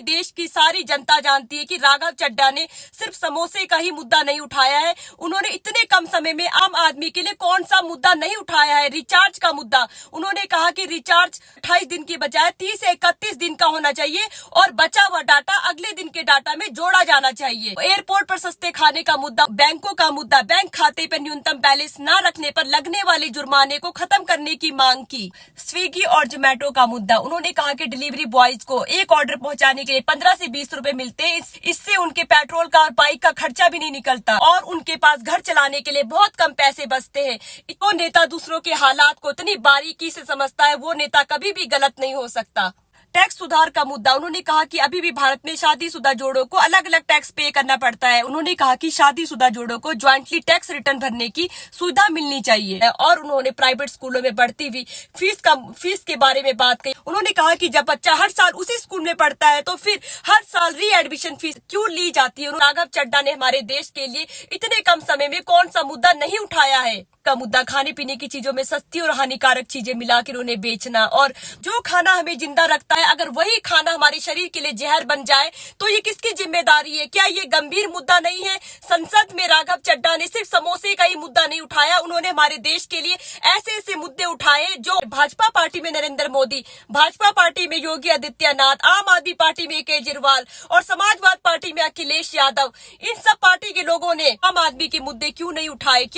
देश की सारी जनता जानती है कि राघव चड्ढा ने सिर्फ समोसे का ही मुद्दा नहीं उठाया है। उन्होंने इतने कम समय में आम आदमी के लिए कौन सा मुद्दा नहीं उठाया है। रिचार्ज का मुद्दा, उन्होंने कहा कि रिचार्ज 28 दिन की बजाय 30 से 31 दिन का होना चाहिए और बचा हुआ डाटा अगले दिन के डाटा में जोड़ा जाना चाहिए। एयरपोर्ट पर सस्ते खाने का मुद्दा, बैंकों का मुद्दा, बैंक खाते पर न्यूनतम बैलेंस न रखने पर लगने वाले जुर्माने को खत्म करने की मांग की। स्विगी और जोमेटो का मुद्दा, उन्होंने कहा कि डिलीवरी बॉयज को एक ऑर्डर पहुंचाने के लिए 15 से 20 रुपए मिलते हैं। इससे उनके पेट्रोल का और बाइक का खर्चा भी नहीं निकलता और उनके पास घर चलाने के लिए बहुत कम पैसे बचते हैं। जो नेता दूसरों के हालात को इतनी बारीकी से समझता है, वो नेता कभी भी गलत नहीं हो सकता। टैक्स सुधार का मुद्दा, उन्होंने कहा कि अभी भी भारत में शादीशुदा जोड़ों को अलग अलग टैक्स पे करना पड़ता है। उन्होंने कहा कि शादीशुदा जोड़ों को ज्वाइंटली टैक्स रिटर्न भरने की सुविधा मिलनी चाहिए और उन्होंने प्राइवेट स्कूलों में बढ़ती हुई फीस के बारे में बात कही। उन्होंने कहा कि जब बच्चा हर साल उसी स्कूल में पढ़ता है तो फिर हर साल री एडमिशन फीस क्यों ली जाती है। राघव चड्ढा ने हमारे देश के लिए इतने कम समय में कौन सा मुद्दा नहीं उठाया है। का मुद्दा, खाने पीने की चीजों में सस्ती और हानिकारक चीजें मिलाकर उन्हें बेचना, और जो खाना हमें जिंदा रखता है अगर वही खाना हमारे शरीर के लिए जहर बन जाए तो ये किसकी जिम्मेदारी है। क्या ये गंभीर मुद्दा नहीं है। संसद में राघव चड्ढा ने सिर्फ समोसे का ही मुद्दा नहीं उठाया, उन्होंने हमारे देश के लिए ऐसे ऐसे मुद्दे उठाए जो भाजपा पार्टी में नरेंद्र मोदी, भाजपा पार्टी में योगी आदित्यनाथ, आम आदमी पार्टी में केजरीवाल और समाजवाद पार्टी में अखिलेश यादव, इन सब पार्टी के लोगों ने आम आदमी के मुद्दे क्यों नहीं उठाए।